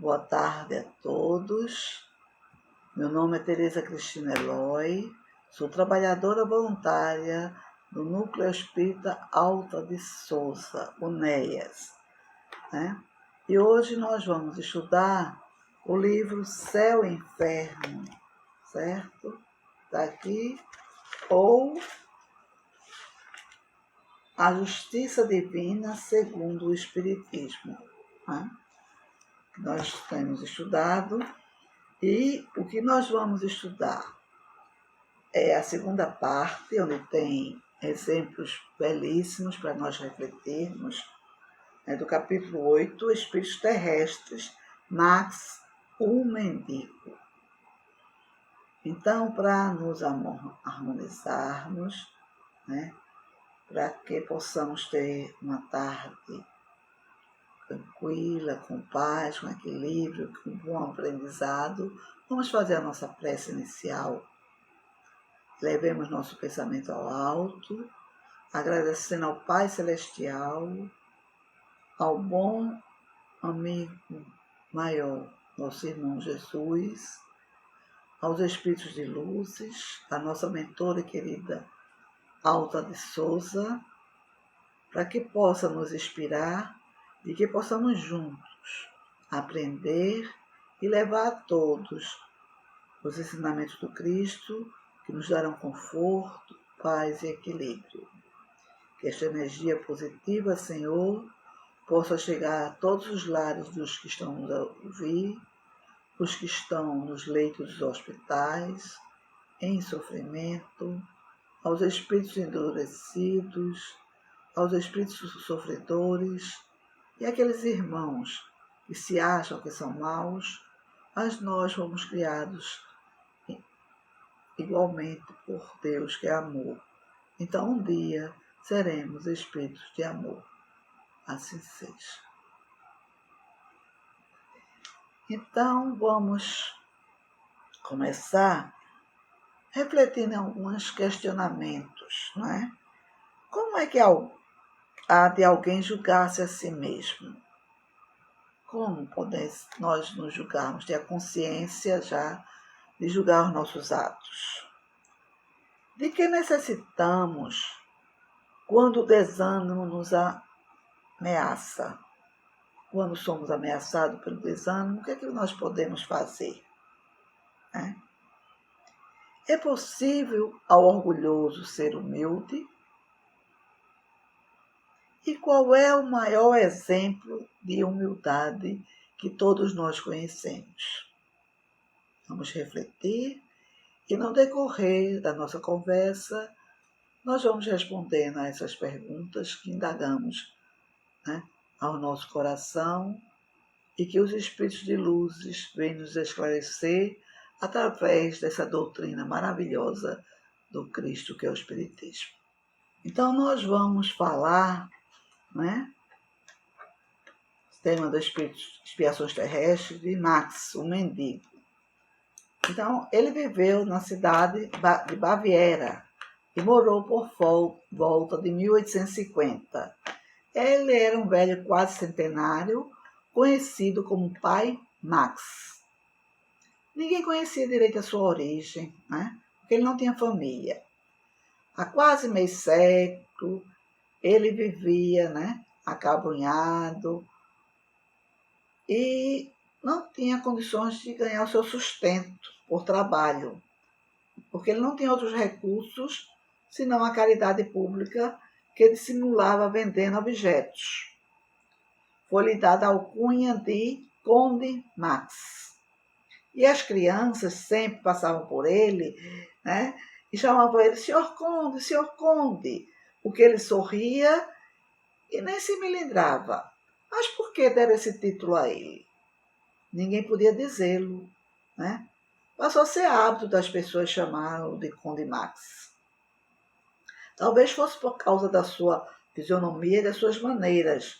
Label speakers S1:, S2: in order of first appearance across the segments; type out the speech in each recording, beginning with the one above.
S1: Boa tarde a todos. Meu nome é Tereza Cristina Eloy, sou trabalhadora voluntária do Núcleo Espírita Alta de Souza, UNEAS, né? E hoje nós vamos estudar o livro Céu e Inferno, certo? Está aqui, ou A Justiça Divina segundo o Espiritismo, né? Nós temos estudado, e o que nós vamos estudar é a segunda parte, onde tem exemplos belíssimos para nós refletirmos, do capítulo 8, Espíritos Terrestres, Max, o Mendigo. Então, para nos harmonizarmos, para que possamos ter uma tarde tranquila, com paz, com equilíbrio, com bom aprendizado, vamos fazer a nossa prece inicial. Levemos nosso pensamento ao alto, agradecendo ao Pai Celestial, ao bom amigo maior, nosso irmão Jesus, aos Espíritos de Luzes, a nossa mentora querida Alta de Souza, para que possa nos inspirar e que possamos juntos aprender e levar a todos os ensinamentos do Cristo que nos darão conforto, paz e equilíbrio. Que esta energia positiva, Senhor, possa chegar a todos os lares dos que estão nos a ouvir, os que estão nos leitos dos hospitais, em sofrimento, aos espíritos endurecidos, aos espíritos sofredores e aqueles irmãos que se acham que são maus, mas nós fomos criados igualmente por Deus, que é amor. Então, um dia seremos espíritos de amor. Assim seja. Então, vamos começar refletindo em alguns questionamentos, não é? Como é que há de alguém julgar-se a si mesmo? Como podemos nós nos julgarmos, ter a consciência já de julgar os nossos atos? De que necessitamos quando o desânimo nos ameaça? Quando somos ameaçados pelo desânimo, o que é que nós podemos fazer? É possível ao orgulhoso ser humilde? E qual é o maior exemplo de humildade que todos nós conhecemos? Vamos refletir e no decorrer da nossa conversa nós vamos respondendo a essas perguntas que indagamos ao nosso coração e que os Espíritos de Luzes vêm nos esclarecer através dessa doutrina maravilhosa do Cristo, que é o Espiritismo. Então, nós vamos falar, tema das expiações terrestres, de Max, o Mendigo. Então, ele viveu na cidade de Baviera e morou por volta de 1850. Ele era um velho quase centenário, conhecido como Pai Max. Ninguém conhecia direito a sua origem, porque ele não tinha família. Há quase meio século, ele vivia acabrunhado e não tinha condições de ganhar o seu sustento por trabalho, porque ele não tinha outros recursos senão a caridade pública que dissimulava vendendo objetos. Foi-lhe dada a alcunha de Conde Max. E as crianças sempre passavam por ele, e chamavam ele Senhor Conde, porque ele sorria e nem se melindrava. Mas por que deram esse título a ele? Ninguém podia dizê-lo, Passou a ser hábito das pessoas chamá-lo de Conde Max. Talvez fosse por causa da sua fisionomia e das suas maneiras,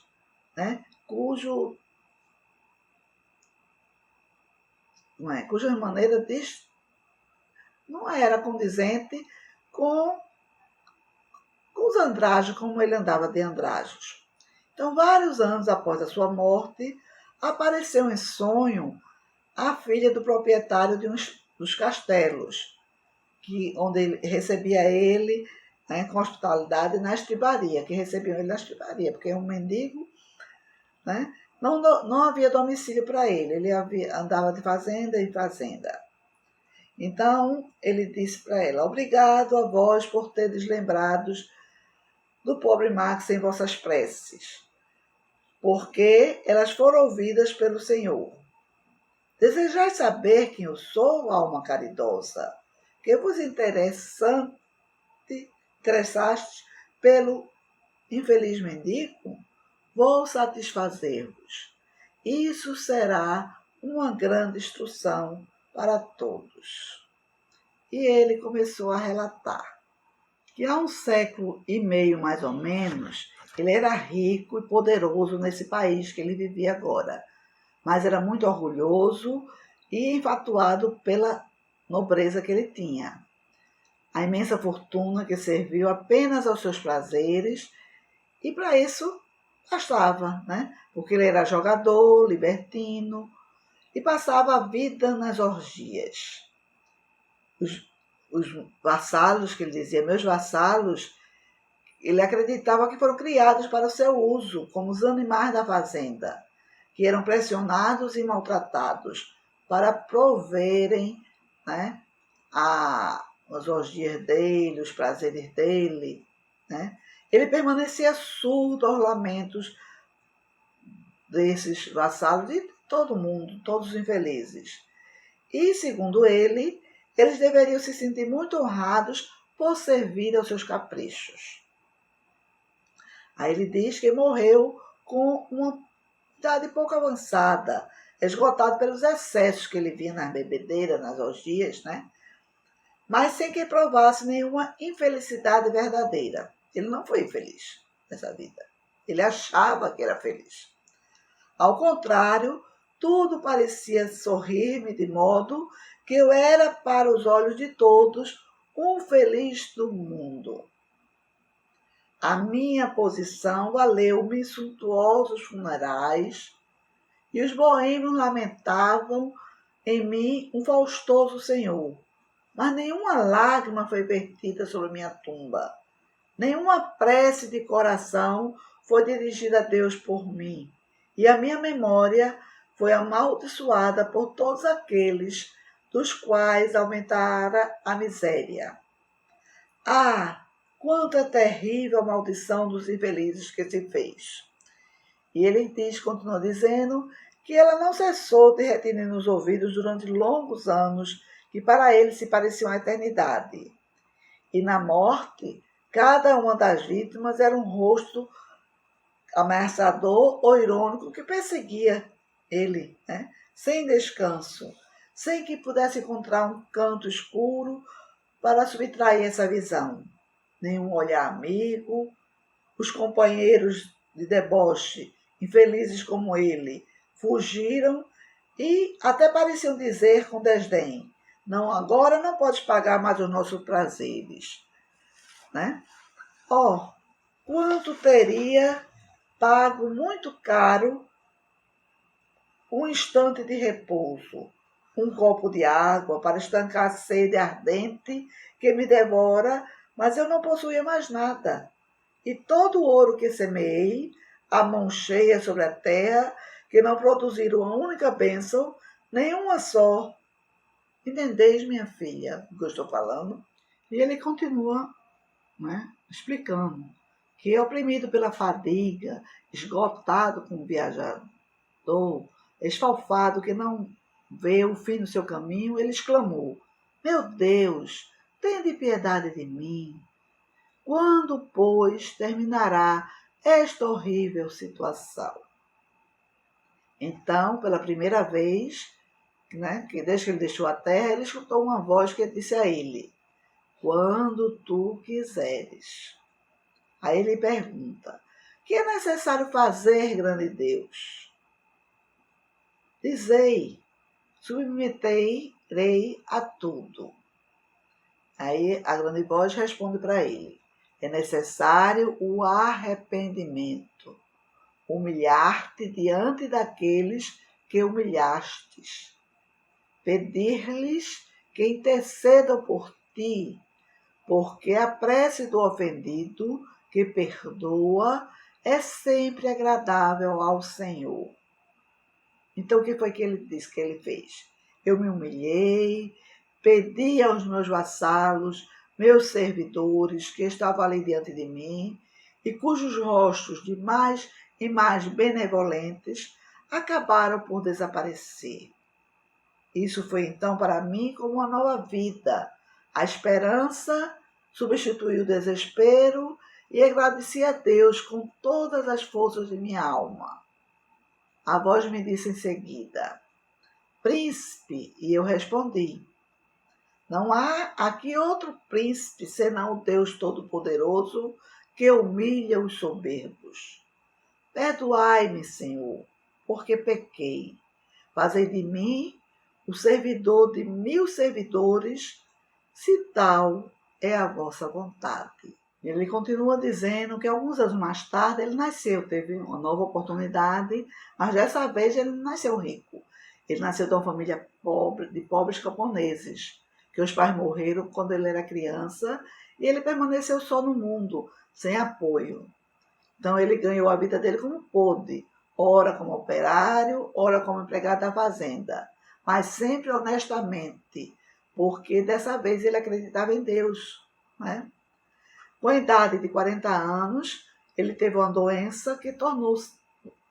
S1: cujas maneiras não era condizente com os andrajos, como ele andava de andrajos. Então, vários anos após a sua morte, apareceu em sonho a filha do proprietário de dos castelos, onde ele recebia ele, né, com hospitalidade na estribaria, que recebiam ele na estribaria, porque é um mendigo, né? Não havia domicílio para ele, andava de fazenda em fazenda. Então, ele disse para ela: obrigado a vós por teres lembrados do pobre Max em vossas preces, porque elas foram ouvidas pelo Senhor. Desejais saber quem eu sou, alma caridosa? Que vos interessaste pelo infeliz mendigo? Vou satisfazer-vos. Isso será uma grande instrução para todos. E ele começou a relatar que há 1,5 século mais ou menos, ele era rico e poderoso nesse país que ele vivia agora, mas era muito orgulhoso e enfatuado pela nobreza que ele tinha. A imensa fortuna que serviu apenas aos seus prazeres, e para isso bastava, né? Porque ele era jogador, libertino, e passava a vida nas orgias. Os vassalos, que ele dizia, meus vassalos, ele acreditava que foram criados para o seu uso, como os animais da fazenda, que eram pressionados e maltratados para proverem, né, as orgias dele, os prazeres dele, né? Ele permanecia surdo aos lamentos desses vassalos de todo mundo, todos os infelizes. E, segundo ele, eles deveriam se sentir muito honrados por servir aos seus caprichos. Aí ele diz que morreu com uma idade pouco avançada, esgotado pelos excessos que ele via nas bebedeiras, nas orgias, né? Mas sem que provasse nenhuma infelicidade verdadeira. Ele não foi infeliz nessa vida. Ele achava que era feliz. Ao contrário, tudo parecia sorrir-me de modo que eu era, para os olhos de todos, um feliz do mundo. A minha posição valeu-me suntuosos funerais, e os boêmios lamentavam em mim um faustoso senhor. Mas nenhuma lágrima foi vertida sobre minha tumba. Nenhuma prece de coração foi dirigida a Deus por mim. E a minha memória foi amaldiçoada por todos aqueles dos quais aumentara a miséria. Ah, quanto é terrível a maldição dos infelizes que se fez. E ele continua dizendo, que ela não cessou de retirar nos ouvidos durante longos anos, que para ele se pareciam a eternidade. E na morte, cada uma das vítimas era um rosto ameaçador ou irônico que perseguia ele, né? Sem descanso, sem que pudesse encontrar um canto escuro para subtrair essa visão. Nenhum olhar amigo, os companheiros de deboche, infelizes como ele, fugiram e até pareciam dizer com desdém, não, agora não podes pagar mais os nossos prazeres, né? Quanto teria pago muito caro um instante de repouso, um copo de água para estancar a sede ardente que me devora, mas eu não possuía mais nada. E todo o ouro que semeei, a mão cheia sobre a terra, que não produziram uma única bênção, nenhuma só. Entendeis, minha filha, o que eu estou falando? E ele continua, né, explicando que, oprimido pela fadiga, esgotado como viajador, esfalfado que não vê o fim do seu caminho, ele exclamou: meu Deus, tende piedade de mim. Quando, pois, terminará esta horrível situação? Então, pela primeira vez, né, que desde que ele deixou a terra, ele escutou uma voz que disse a ele: quando tu quiseres. Aí ele pergunta: que é necessário fazer, grande Deus? Dizei, submeterei a tudo. Aí a grande voz responde para ele: é necessário o arrependimento, humilhar-te diante daqueles que humilhastes, pedir-lhes que intercedam por ti, porque a prece do ofendido que perdoa é sempre agradável ao Senhor. Então, o que foi que ele disse que ele fez? Eu me humilhei, pedi aos meus vassalos, meus servidores, que estavam ali diante de mim, e cujos rostos de mais e mais benevolentes acabaram por desaparecer. Isso foi então para mim como uma nova vida. A esperança substituiu o desespero e agradeci a Deus com todas as forças de minha alma. A voz me disse em seguida: príncipe, e eu respondi: não há aqui outro príncipe senão o Deus Todo-Poderoso que humilha os soberbos. Perdoai-me, Senhor, porque pequei. Fazei de mim o servidor de 1000 servidores, se tal é a vossa vontade. Ele continua dizendo que alguns anos mais tarde ele nasceu, teve uma nova oportunidade, mas dessa vez ele não nasceu rico. Ele nasceu de uma família pobre, de pobres camponeses, que os pais morreram quando ele era criança, e ele permaneceu só no mundo, sem apoio. Então ele ganhou a vida dele como pôde, ora como operário, ora como empregado da fazenda, mas sempre honestamente, porque dessa vez ele acreditava em Deus, né? Com a idade de 40 anos, ele teve uma doença que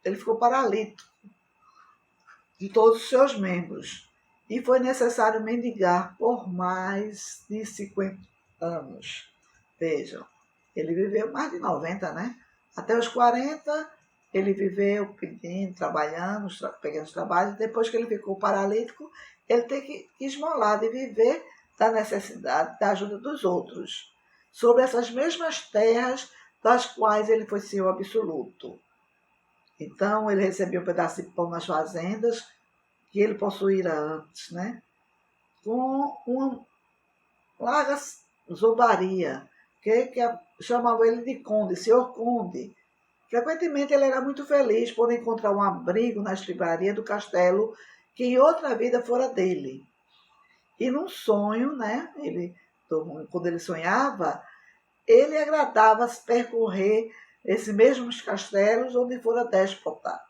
S1: ele ficou paralítico de todos os seus membros. E foi necessário mendigar por mais de 50 anos. Vejam, ele viveu mais de 90, né? Até os 40, ele viveu pedindo, trabalhando, pegando os trabalhos. Depois que ele ficou paralítico, ele tem que esmolar de viver da necessidade, da ajuda dos outros, sobre essas mesmas terras das quais ele foi senhor absoluto. Então, ele recebia um pedaço de pão nas fazendas que ele possuíra antes, né? Com uma larga zombaria, que chamavam ele de conde, senhor conde. Frequentemente ele era muito feliz por encontrar um abrigo na estribaria do castelo que em outra vida fora dele. E num sonho, né? Quando ele sonhava, ele agradava-se percorrer esses mesmos castelos onde fora déspota.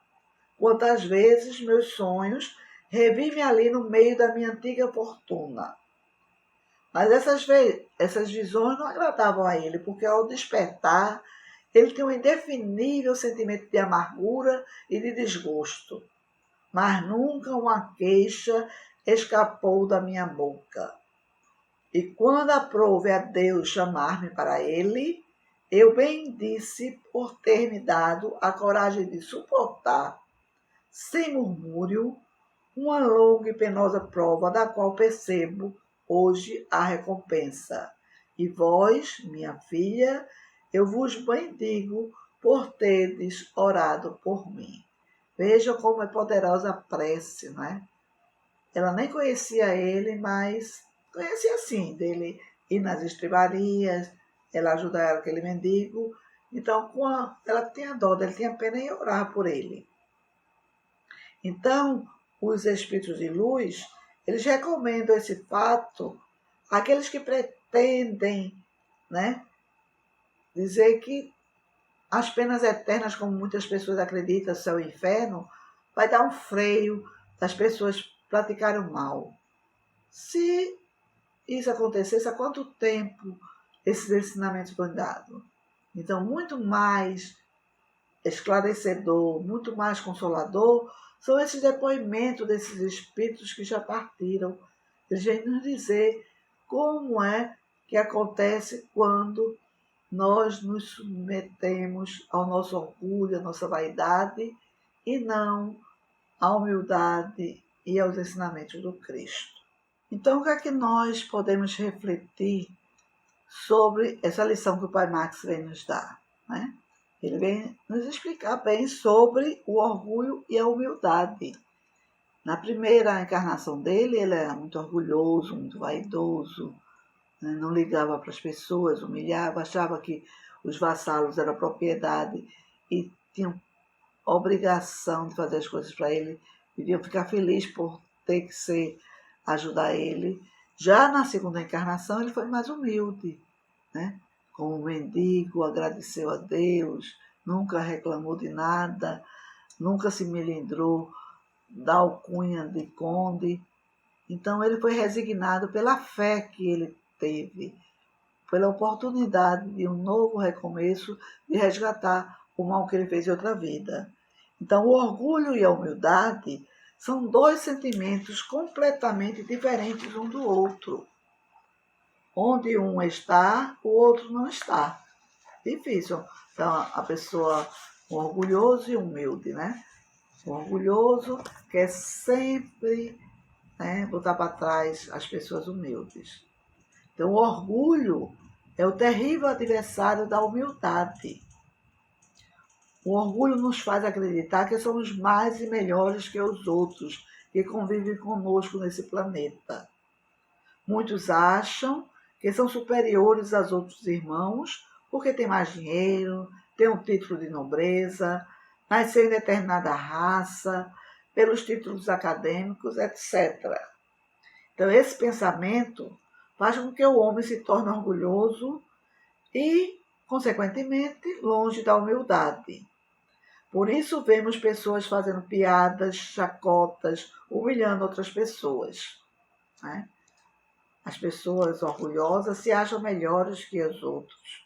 S1: Quantas vezes meus sonhos revivem ali no meio da minha antiga fortuna. Mas essas visões não agradavam a ele, porque ao despertar, ele tinha um indefinível sentimento de amargura e de desgosto. Mas nunca uma queixa escapou da minha boca. E quando aprouve a Deus chamar-me para ele, eu bem disse por ter me dado a coragem de suportar, sem murmúrio, uma longa e penosa prova da qual percebo hoje a recompensa. E vós, minha filha, eu vos bendigo por terdes orado por mim. Vejam como é poderosa a prece, não é? Ela nem conhecia ele, mas conhecia assim, dele ir nas estribarias, ela ajudar aquele mendigo. Então, ela tinha dó, ela tinha pena em orar por ele. Então, os espíritos de luz, eles recomendam esse fato àqueles que pretendem, né, dizer que as penas eternas, como muitas pessoas acreditam, céu e inferno, vai dar um freio das pessoas praticarem o mal. Se isso acontecesse, há quanto tempo esses ensinamentos foram dados? Então, muito mais esclarecedor, muito mais consolador, são esses depoimentos desses espíritos que já partiram. Eles vêm nos dizer como é que acontece quando nós nos submetemos ao nosso orgulho, à nossa vaidade, e não à humildade e aos ensinamentos do Cristo. Então, o que é que nós podemos refletir sobre essa lição que o Pai Max vem nos dar, né? Ele vem nos explicar bem sobre o orgulho e a humildade. Na primeira encarnação dele, ele era muito orgulhoso, muito vaidoso, né? Não ligava para as pessoas, humilhava, achava que os vassalos eram propriedade e tinham obrigação de fazer as coisas para ele, deviam ficar felizes por ter que ajudar ele. Já na segunda encarnação, ele foi mais humilde, né? Como um mendigo, agradeceu a Deus, nunca reclamou de nada, nunca se melindrou da alcunha de conde. Então, ele foi resignado pela fé que ele teve, pela oportunidade de um novo recomeço, de resgatar o mal que ele fez em outra vida. Então, o orgulho e a humildade são dois sentimentos completamente diferentes um do outro. Onde um está, o outro não está. Difícil. Então, a pessoa orgulhoso e humilde, né? O orgulhoso quer sempre, né, botar para trás as pessoas humildes. Então, o orgulho é o terrível adversário da humildade. O orgulho nos faz acreditar que somos mais e melhores que os outros que convivem conosco nesse planeta. Muitos acham que são superiores aos outros irmãos porque têm mais dinheiro, têm um título de nobreza, nasceu em determinada raça, pelos títulos acadêmicos, etc. Então, esse pensamento faz com que o homem se torne orgulhoso e, consequentemente, longe da humildade. Por isso, vemos pessoas fazendo piadas, chacotas, humilhando outras pessoas, né? As pessoas orgulhosas se acham melhores que os outros.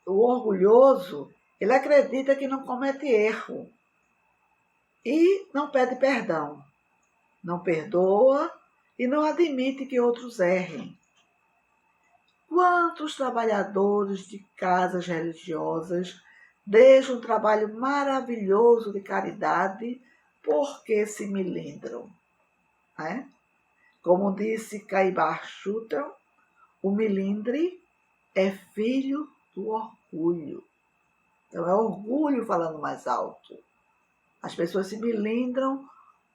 S1: O orgulhoso, ele acredita que não comete erro e não pede perdão, não perdoa e não admite que outros errem. Quantos trabalhadores de casas religiosas deixam um trabalho maravilhoso de caridade porque se melindram, né? Como disse Caibar Schutter, o melindre é filho do orgulho. Então é orgulho falando mais alto. As pessoas se melindram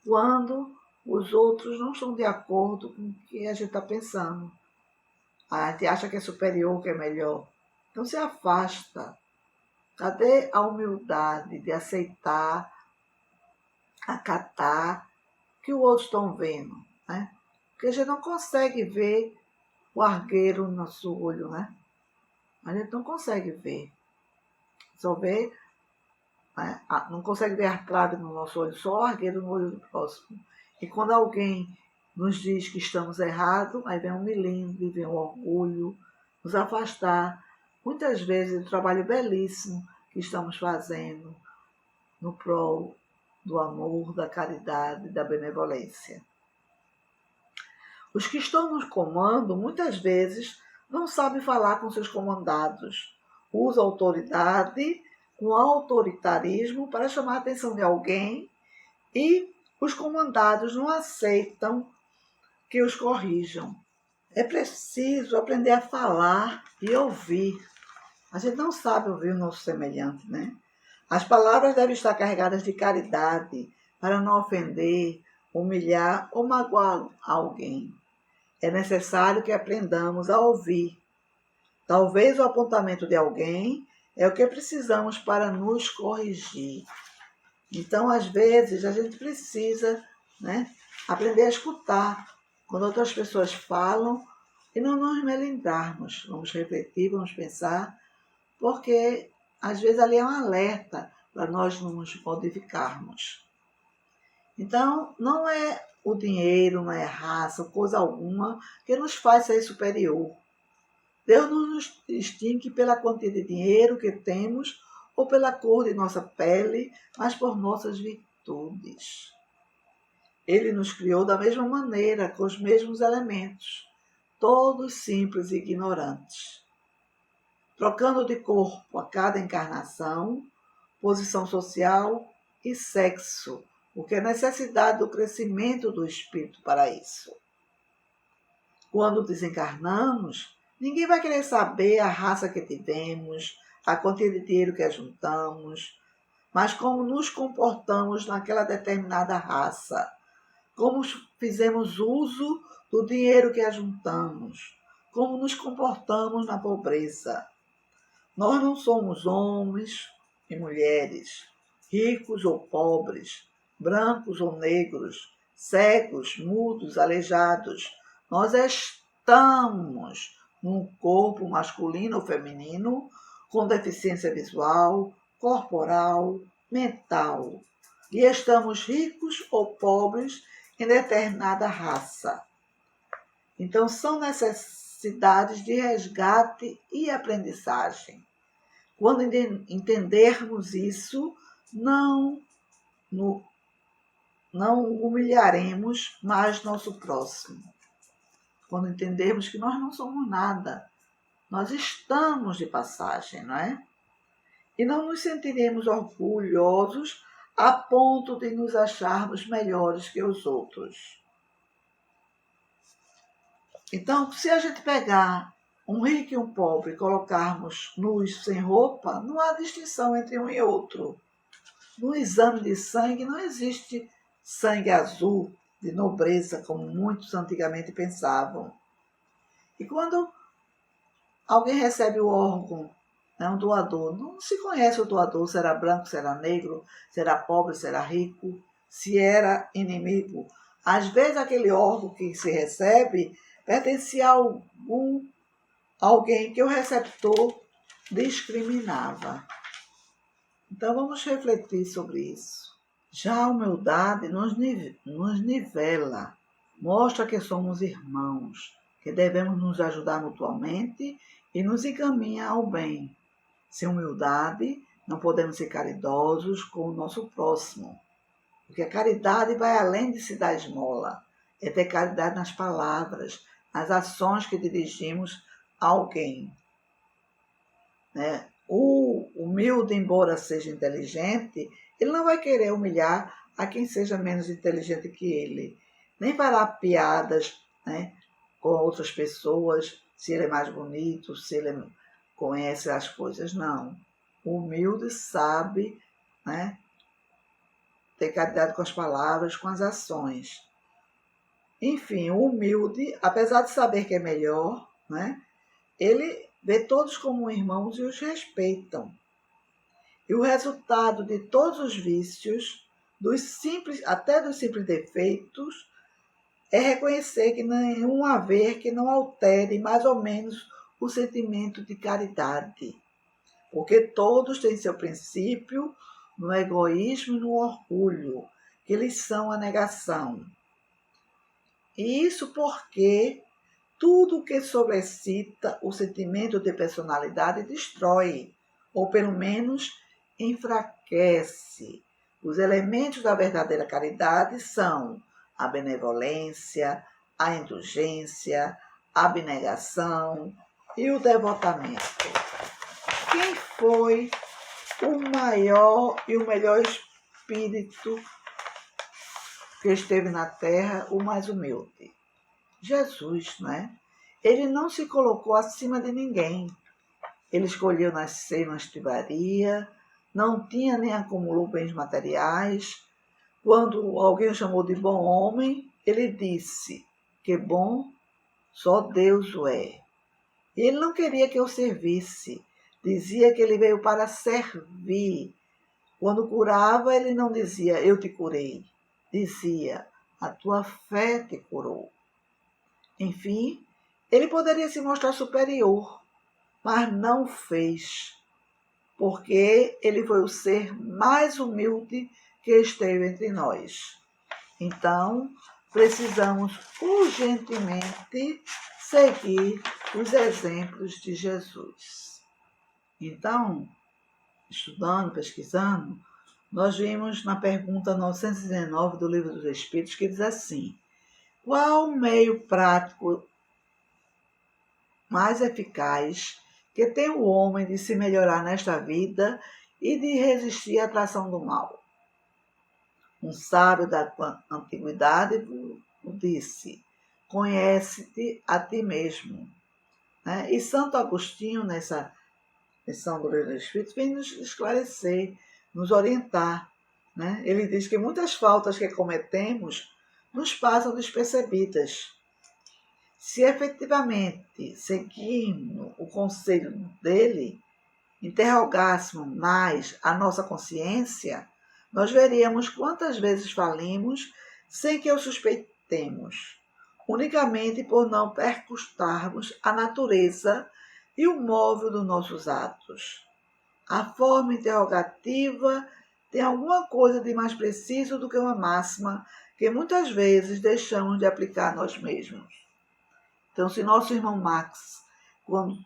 S1: quando os outros não estão de acordo com o que a gente está pensando. A gente acha que é superior, que é melhor. Então se afasta. Cadê a humildade de aceitar, acatar o que os outros estão vendo, né? Porque a gente não consegue ver o argueiro no nosso olho, né? A gente não consegue ver. Só vê, né? Não consegue ver a trave no nosso olho, só o argueiro no olho do próximo. E quando alguém nos diz que estamos errados, aí vem o melindre, vem o orgulho, nos afastar, muitas vezes, do trabalho belíssimo que estamos fazendo no prol do amor, da caridade, da benevolência. Os que estão no comando, muitas vezes, não sabem falar com seus comandados. Usam autoridade com autoritarismo para chamar a atenção de alguém e os comandados não aceitam que os corrijam. É preciso aprender a falar e ouvir. A gente não sabe ouvir o nosso semelhante, né? As palavras devem estar carregadas de caridade para não ofender, humilhar ou magoar alguém. É necessário que aprendamos a ouvir. Talvez o apontamento de alguém é o que precisamos para nos corrigir. Então, às vezes, a gente precisa, né, aprender a escutar quando outras pessoas falam e não nos melindrarmos. Vamos refletir, vamos pensar, porque às vezes ali é um alerta para nós nos modificarmos. Então, não é o dinheiro, não é raça, coisa alguma que nos faz ser superior. Deus não nos distingue pela quantia de dinheiro que temos ou pela cor de nossa pele, mas por nossas virtudes. Ele nos criou da mesma maneira, com os mesmos elementos, todos simples e ignorantes. Trocando de corpo a cada encarnação, posição social e sexo, porque é necessidade do crescimento do espírito para isso. Quando desencarnamos, ninguém vai querer saber a raça que tivemos, a quantia de dinheiro que ajuntamos, mas como nos comportamos naquela determinada raça, como fizemos uso do dinheiro que ajuntamos, como nos comportamos na pobreza. Nós não somos homens, e mulheres, ricos ou pobres, brancos ou negros, cegos, mudos, aleijados, nós estamos num corpo masculino ou feminino com deficiência visual, corporal, mental. E estamos ricos ou pobres em determinada raça. Então, são necessidades de resgate e aprendizagem. Quando entendermos isso, não humilharemos mais nosso próximo. Quando entendermos que nós não somos nada, nós estamos de passagem, não é? E não nos sentiremos orgulhosos a ponto de nos acharmos melhores que os outros. Então, se a gente pegar um rico e um pobre e colocarmos nus sem roupa, não há distinção entre um e outro. No exame de sangue não existe sangue azul de nobreza, como muitos antigamente pensavam. E quando alguém recebe o órgão, um doador, não se conhece o doador, se era branco, se era negro, se era pobre, se era rico, se era inimigo. Às vezes aquele órgão que se recebe pertencia a alguém que o receptor discriminava. Então vamos refletir sobre isso. Já a humildade nos nivela, mostra que somos irmãos, que devemos nos ajudar mutuamente e nos encaminha ao bem. Sem humildade, não podemos ser caridosos com o nosso próximo, porque a caridade vai além de se dar esmola, é ter caridade nas palavras, nas ações que dirigimos a alguém. Né? O humilde, embora seja inteligente, ele não vai querer humilhar a quem seja menos inteligente que ele, nem fará piadas, né, com outras pessoas, se ele é mais bonito, se ele conhece as coisas, não. O humilde sabe, né, ter caridade com as palavras, com as ações. Enfim, o humilde, apesar de saber que é melhor, né, ele vê todos como irmãos e os respeitam. E o resultado de todos os vícios, até dos simples defeitos, é reconhecer que nenhum haver que não altere mais ou menos o sentimento de caridade. Porque todos têm seu princípio no egoísmo e no orgulho, que eles são a negação. E isso porque tudo que sobrecita o sentimento de personalidade destrói, ou pelo menos enfraquece. Os elementos da verdadeira caridade são a benevolência, a indulgência, a abnegação e o devotamento. Quem foi o maior e o melhor espírito que esteve na terra, o mais humilde? Jesus, não é? Ele não se colocou acima de ninguém. Ele escolheu nascer na estivaria, não tinha nem acumulou bens materiais. Quando alguém o chamou de bom homem, ele disse que bom só Deus o é. Ele não queria que eu servisse, dizia que ele veio para servir. Quando curava, ele não dizia eu te curei, dizia a tua fé te curou. Enfim, ele poderia se mostrar superior, mas não o fez, porque ele foi o ser mais humilde que esteve entre nós. Então, precisamos urgentemente seguir os exemplos de Jesus. Então, estudando, pesquisando, nós vimos na pergunta 919 do Livro dos Espíritos que diz assim: qual o meio prático mais eficaz que tem o homem de se melhorar nesta vida e de resistir à atração do mal? Um sábio da antiguidade disse: conhece-te a ti mesmo. Né? E Santo Agostinho, nessa lição do Livro dos Espíritos, vem nos esclarecer, nos orientar. Né? Ele diz que muitas faltas que cometemos nos passam despercebidas. Se efetivamente seguirmos o conselho dele, interrogássemos mais a nossa consciência, nós veríamos quantas vezes falimos sem que o suspeitemos, unicamente por não percustarmos a natureza e o móvel dos nossos atos. A forma interrogativa tem alguma coisa de mais preciso do que uma máxima que muitas vezes deixamos de aplicar a nós mesmos. Então, se nosso irmão Max, quando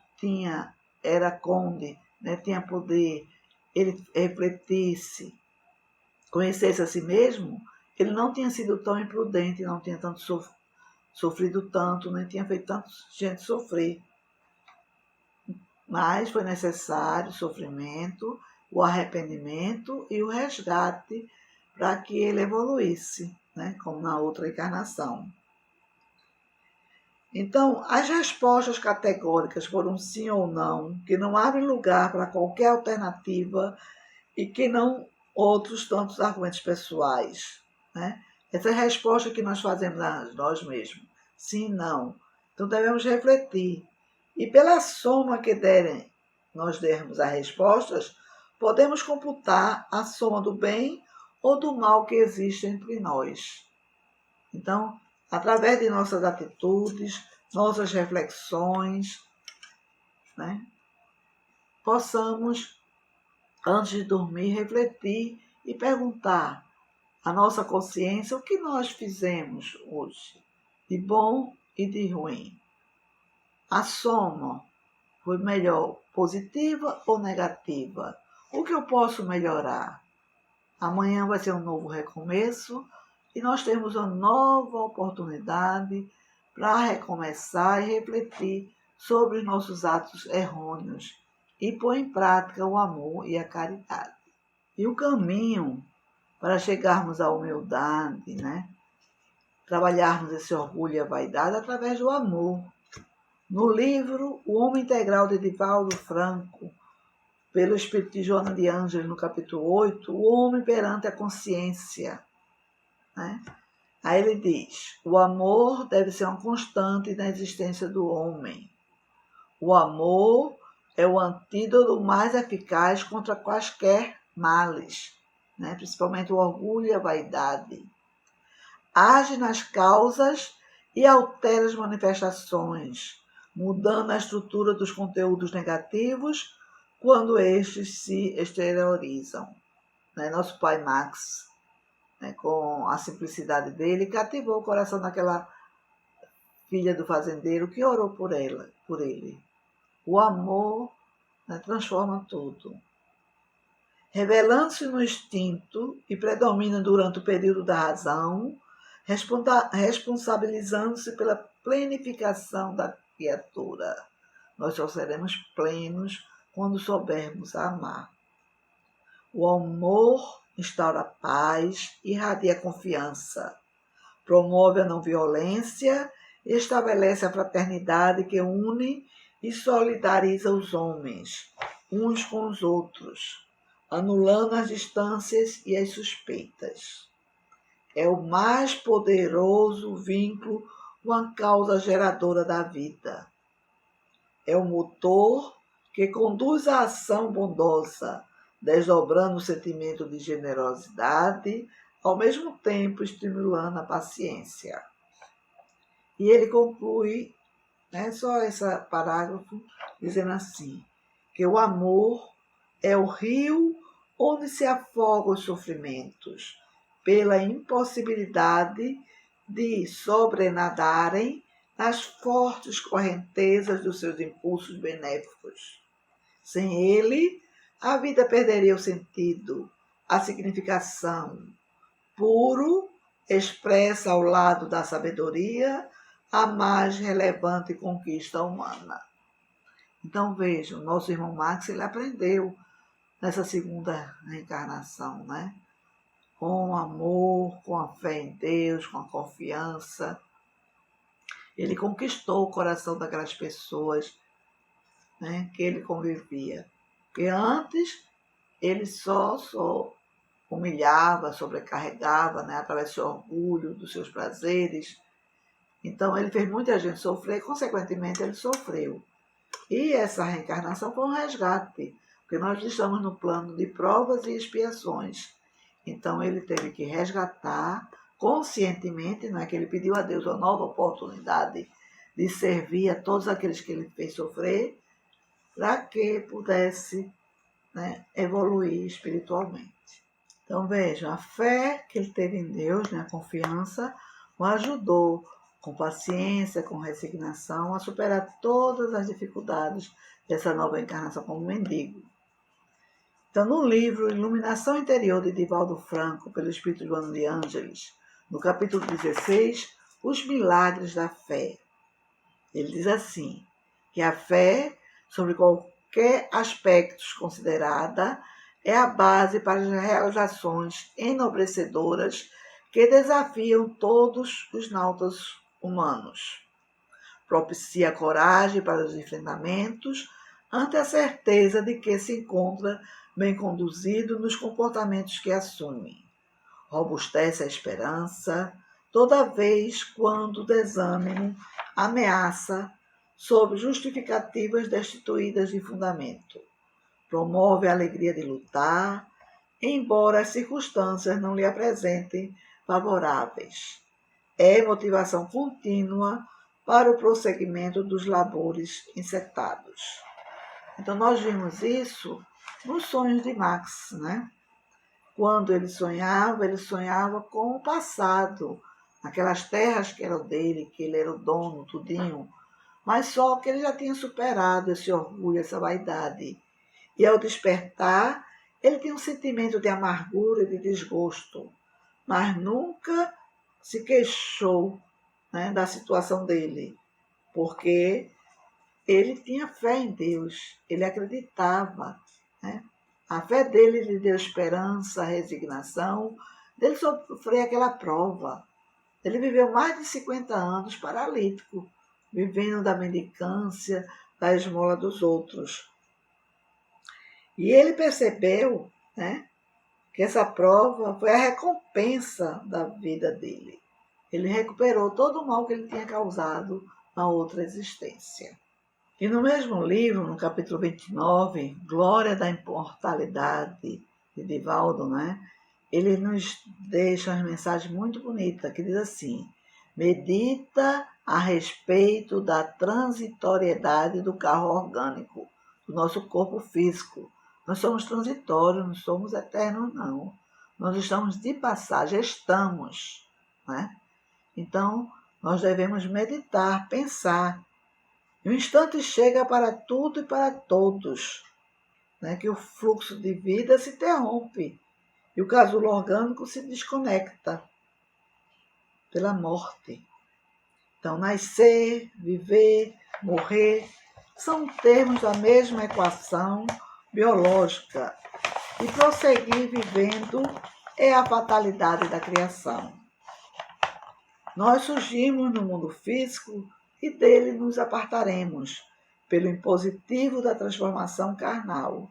S1: era conde, tinha poder, ele refletisse, conhecesse a si mesmo, ele não tinha sido tão imprudente, não tinha tanto sofrido tanto, nem tinha feito tanta gente sofrer. Mas foi necessário o sofrimento, o arrependimento e o resgate para que ele evoluísse, como na outra encarnação. Então, as respostas categóricas por um sim ou não, que não abrem lugar para qualquer alternativa e que não outros tantos argumentos pessoais. Essa é a resposta que nós fazemos a nós mesmos. Sim, não. Então, devemos refletir. E pela soma que nós dermos as respostas, podemos computar a soma do bem ou do mal que existe entre nós. Então, através de nossas atitudes, nossas reflexões, possamos, antes de dormir, refletir e perguntar à nossa consciência o que nós fizemos hoje, de bom e de ruim. A soma foi melhor positiva ou negativa? O que eu posso melhorar? Amanhã vai ser um novo recomeço e nós temos uma nova oportunidade para recomeçar e refletir sobre os nossos atos errôneos e pôr em prática o amor e a caridade. E o caminho para chegarmos à humildade, trabalharmos esse orgulho e a vaidade através do amor. No livro O Homem Integral de Divaldo Franco, pelo Espírito de Joana de Ângeles, no capítulo 8, o homem perante a consciência. Aí ele diz, o amor deve ser uma constante na existência do homem. O amor é o antídoto mais eficaz contra quaisquer males, principalmente o orgulho e a vaidade. Age nas causas e altera as manifestações, mudando a estrutura dos conteúdos negativos quando estes se exteriorizam. Nosso pai Max, com a simplicidade dele, cativou o coração daquela filha do fazendeiro que orou por ele. O amor transforma tudo. Revelando-se no instinto e predomina durante o período da razão, responsabilizando-se pela plenificação da criatura. Nós só seremos plenos quando soubermos amar. O amor instaura paz, irradia confiança, promove a não violência e estabelece a fraternidade que une e solidariza os homens, uns com os outros, anulando as distâncias e as suspeitas. É o mais poderoso vínculo com a causa geradora da vida. É o motor que conduz à ação bondosa, desdobrando o sentimento de generosidade, ao mesmo tempo estimulando a paciência. E ele conclui, só esse parágrafo, dizendo assim, que o amor é o rio onde se afogam os sofrimentos, pela impossibilidade de sobrenadarem nas fortes correntezas dos seus impulsos benéficos. Sem ele, a vida perderia o sentido, a significação. Puro, expressa ao lado da sabedoria a mais relevante conquista humana. Então vejam, nosso irmão Max, ele aprendeu nessa segunda reencarnação, com amor, com a fé em Deus, com a confiança. Ele conquistou o coração daquelas pessoas que ele convivia. Porque antes ele só humilhava, sobrecarregava, através do seu orgulho, dos seus prazeres. Então ele fez muita gente sofrer, consequentemente ele sofreu. E essa reencarnação foi um resgate, Porque nós estamos no plano de provas e expiações. Então ele teve que resgatar conscientemente, não é que ele pediu a Deus uma nova oportunidade de servir a todos aqueles que ele fez sofrer, para que pudesse, né, evoluir espiritualmente. Então vejam, a fé que ele teve em Deus, né, a confiança, o ajudou com paciência, com resignação, a superar todas as dificuldades dessa nova encarnação como mendigo. Então, no livro Iluminação Interior de Divaldo Franco, pelo Espírito Joana de Ângeles, no capítulo 16, Os Milagres da Fé, ele diz assim, que a fé, sobre qualquer aspecto considerada, é a base para as realizações enobrecedoras que desafiam todos os nautas humanos. Propicia coragem para os enfrentamentos ante a certeza de que se encontra bem conduzido nos comportamentos que assume. Robustece a esperança toda vez quando o desânimo ameaça sob justificativas destituídas de fundamento. Promove a alegria de lutar, embora as circunstâncias não lhe apresentem favoráveis. É motivação contínua para o prosseguimento dos labores encetados. Então, nós vimos isso nos sonhos de Max, né? Quando ele sonhava com o passado, aquelas terras que eram dele, que ele era o dono, tudinho, mas só que ele já tinha superado esse orgulho, essa vaidade. E ao despertar, ele tinha um sentimento de amargura e de desgosto, mas nunca se queixou, né, da situação dele, porque ele tinha fé em Deus, ele acreditava, né? A fé dele lhe deu esperança, resignação, dele sofrer aquela prova. Ele viveu mais de 50 anos paralítico, vivendo da mendicância, da esmola dos outros. E ele percebeu, né, que essa prova foi a recompensa da vida dele. Ele recuperou todo o mal que ele tinha causado na outra existência. E no mesmo livro, no capítulo 29, Glória da Imortalidade, de Divaldo, né, ele nos deixa uma mensagem muito bonita, que diz assim, medita a respeito da transitoriedade do carro orgânico, do nosso corpo físico. Nós somos transitórios, não somos eternos, não. Nós estamos de passagem, estamos, né? Então, nós devemos meditar, pensar. E o instante chega para tudo e para todos, né? Que o fluxo de vida se interrompe e o casulo orgânico se desconecta pela morte. Então, nascer, viver, morrer, são termos da mesma equação biológica. E prosseguir vivendo é a fatalidade da criação. Nós surgimos no mundo físico e dele nos apartaremos, pelo impositivo da transformação carnal.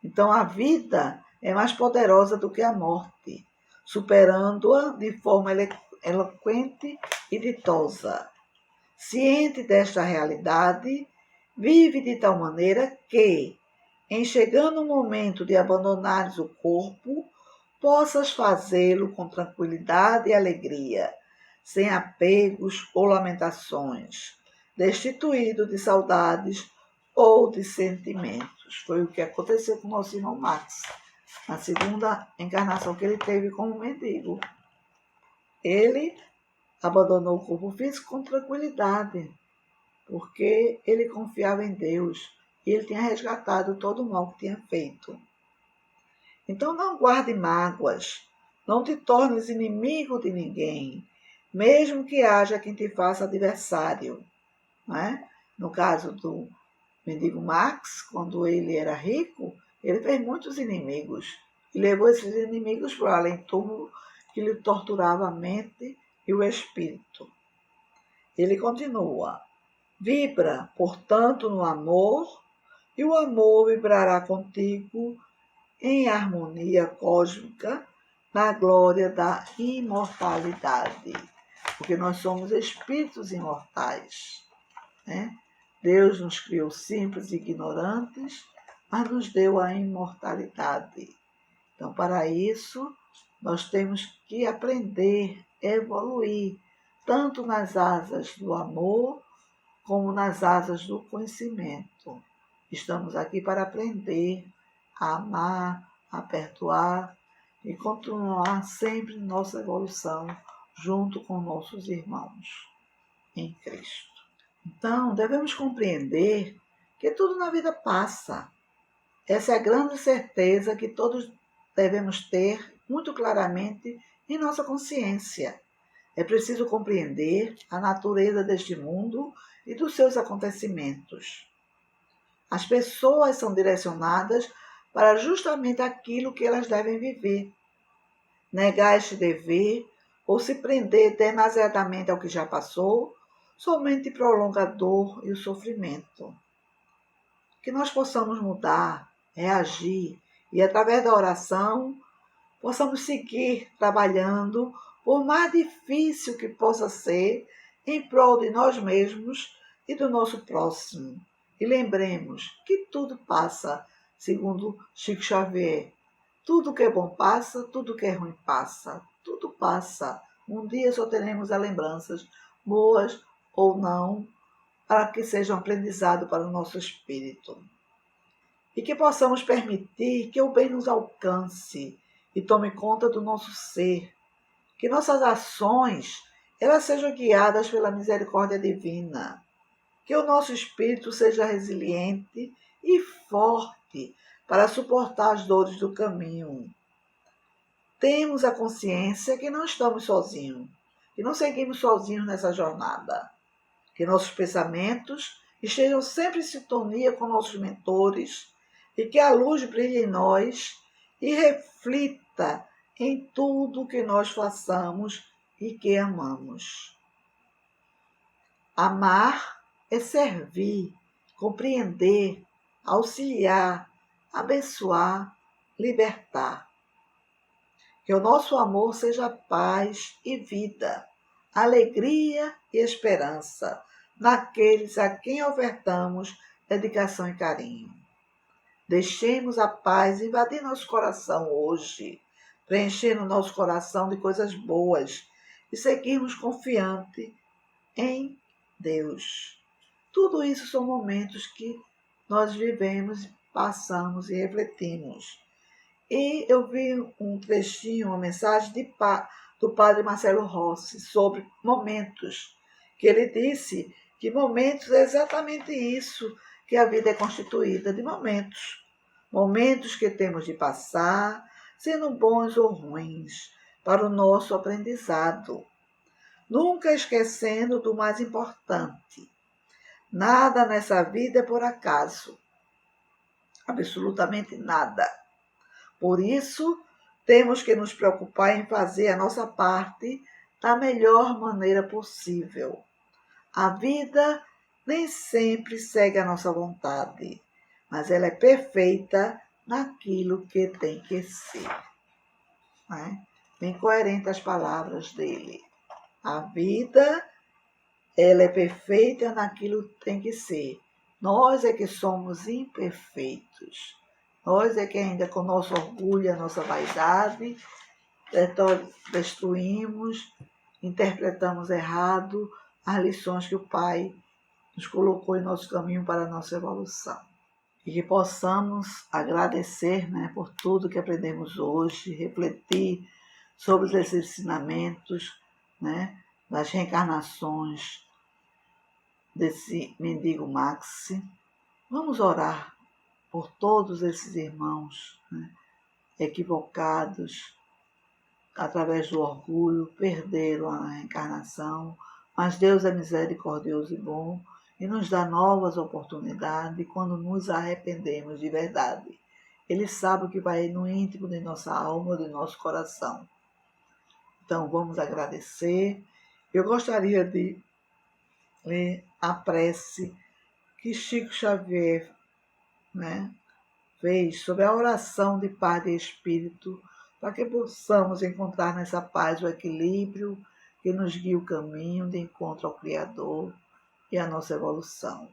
S1: Então, a vida é mais poderosa do que a morte, superando-a de forma eloquente e ditosa. Ciente desta realidade, vive de tal maneira que, em chegando o momento de abandonares o corpo, possas fazê-lo com tranquilidade e alegria, sem apegos ou lamentações, destituído de saudades ou de sentimentos. Foi o que aconteceu com o nosso irmão Max, na segunda encarnação que ele teve como mendigo. Ele abandonou o corpo físico com tranquilidade, porque ele confiava em Deus e ele tinha resgatado todo o mal que tinha feito. Então não guarde mágoas, não te tornes inimigo de ninguém, mesmo que haja quem te faça adversário. Não é? No caso do mendigo Max, quando ele era rico, ele fez muitos inimigos e levou esses inimigos para o além-túmulo que lhe torturava a mente e o espírito. Ele continua, vibra, portanto, no amor, e o amor vibrará contigo em harmonia cósmica, na glória da imortalidade, porque nós somos espíritos imortais, né? Deus nos criou simples e ignorantes mas nos deu a imortalidade. Então, para isso, nós temos que aprender, evoluir, tanto nas asas do amor, como nas asas do conhecimento. Estamos aqui para aprender a amar, a perdoar e continuar sempre nossa evolução junto com nossos irmãos em Cristo. Então, devemos compreender que tudo na vida passa. Essa é a grande certeza que todos devemos ter muito claramente em nossa consciência. É preciso compreender a natureza deste mundo e dos seus acontecimentos. As pessoas são direcionadas para justamente aquilo que elas devem viver. Negar este dever ou se prender demasiadamente ao que já passou, somente prolonga a dor e o sofrimento. Que nós possamos mudar, reagir e, através da oração, possamos seguir trabalhando, por mais difícil que possa ser, em prol de nós mesmos e do nosso próximo. E lembremos que tudo passa, segundo Chico Xavier. Tudo que é bom passa, tudo que é ruim passa. Tudo passa. Um dia só teremos as lembranças, boas ou não, para que sejam aprendizado para o nosso espírito. E que possamos permitir que o bem nos alcance e tome conta do nosso ser. Que nossas ações elas sejam guiadas pela misericórdia divina. Que o nosso espírito seja resiliente e forte para suportar as dores do caminho. Temos a consciência que não estamos sozinhos, que não seguimos sozinhos nessa jornada. Que nossos pensamentos estejam sempre em sintonia com nossos mentores e que a luz brilhe em nós e reflita em tudo que nós façamos e que amamos. Amar é servir, compreender, auxiliar, abençoar, libertar. Que o nosso amor seja paz e vida, alegria e esperança naqueles a quem ofertamos dedicação e carinho. Deixemos a paz invadir nosso coração hoje, preenchendo nosso coração de coisas boas e seguirmos confiante em Deus. Tudo isso são momentos que nós vivemos, passamos e refletimos. E eu vi um trechinho, uma mensagem do padre Marcelo Rossi sobre momentos, que ele disse que momentos é exatamente isso, que a vida é constituída de momentos. Momentos que temos de passar, sendo bons ou ruins, para o nosso aprendizado. Nunca esquecendo do mais importante. Nada nessa vida é por acaso. Absolutamente nada. Por isso, temos que nos preocupar em fazer a nossa parte da melhor maneira possível. A vida nem sempre segue a nossa vontade, mas ela é perfeita naquilo que tem que ser. Bem coerente as palavras dele. A vida, ela é perfeita naquilo que tem que ser. Nós é que somos imperfeitos. Nós é que ainda com nosso orgulho, a nossa vaidade, destruímos, interpretamos errado as lições que o Pai nos colocou em nosso caminho para a nossa evolução. E que possamos agradecer, por tudo que aprendemos hoje, refletir sobre esses ensinamentos, das reencarnações desse mendigo Maxi. Vamos orar por todos esses irmãos equivocados, através do orgulho, perderam a reencarnação, mas Deus é misericordioso e bom e nos dá novas oportunidades quando nos arrependemos de verdade. Ele sabe o que vai no íntimo de nossa alma, de nosso coração. Então, vamos agradecer. Eu gostaria de ler a prece que Chico Xavier fez sobre a oração de paz e espírito, para que possamos encontrar nessa paz o equilíbrio que nos guia o caminho de encontro ao Criador e a nossa evolução.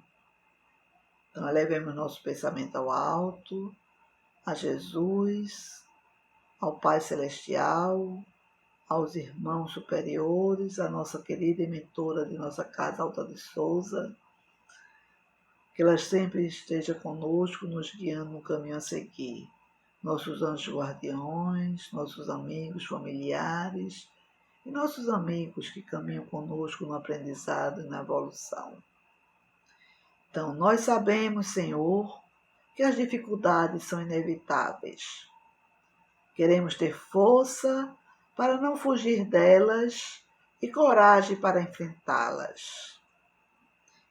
S1: Então, elevemos nosso pensamento ao alto, a Jesus, ao Pai Celestial, aos irmãos superiores, à nossa querida e mentora de nossa casa, Alta de Souza, que ela sempre esteja conosco, nos guiando no caminho a seguir. Nossos anjos guardiões, nossos amigos, familiares e nossos amigos que caminham conosco no aprendizado e na evolução. Então, nós sabemos, Senhor, que as dificuldades são inevitáveis. Queremos ter força para não fugir delas e coragem para enfrentá-las.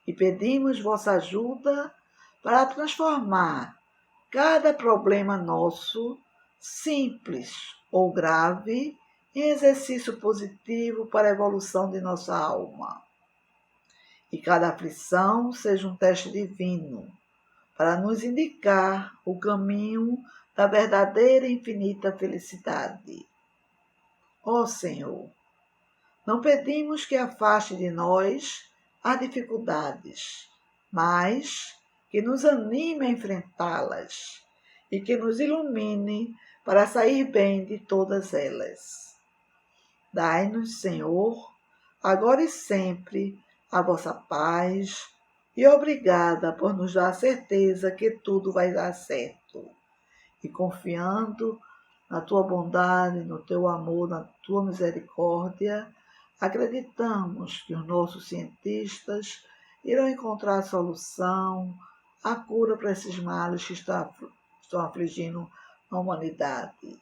S1: E pedimos vossa ajuda para transformar cada problema nosso, simples ou grave, em exercício positivo para a evolução de nossa alma. E cada aflição seja um teste divino para nos indicar o caminho da verdadeira e infinita felicidade. Ó Senhor, não pedimos que afaste de nós as dificuldades, mas que nos anime a enfrentá-las e que nos ilumine para sair bem de todas elas. Dai-nos, Senhor, agora e sempre, a vossa paz e obrigada por nos dar a certeza que tudo vai dar certo. E confiando na tua bondade, no teu amor, na tua misericórdia, acreditamos que os nossos cientistas irão encontrar a solução, a cura para esses males que estão afligindo a humanidade.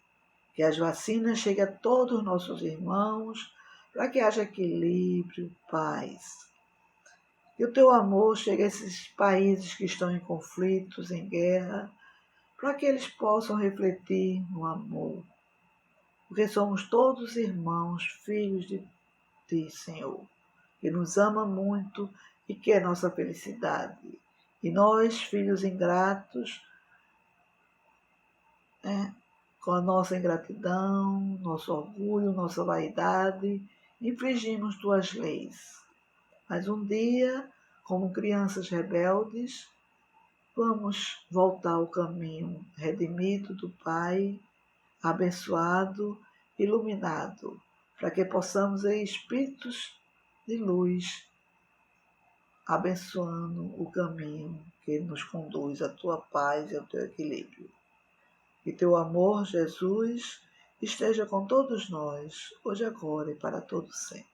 S1: Que as vacinas cheguem a todos os nossos irmãos, para que haja equilíbrio, paz. Que o teu amor chegue a esses países que estão em conflitos, em guerra, para que eles possam refletir no amor. Porque somos todos irmãos, filhos de Ti, Senhor, que nos ama muito e quer nossa felicidade. E nós, filhos ingratos, com a nossa ingratidão, nosso orgulho, nossa vaidade, infringimos Tuas leis. Mas um dia, como crianças rebeldes, vamos voltar ao caminho redimido do Pai, abençoado, iluminado, para que possamos ser espíritos de luz, abençoando o caminho que nos conduz à Tua paz e ao Teu equilíbrio. Que Teu amor, Jesus, esteja com todos nós, hoje, agora e para todo sempre.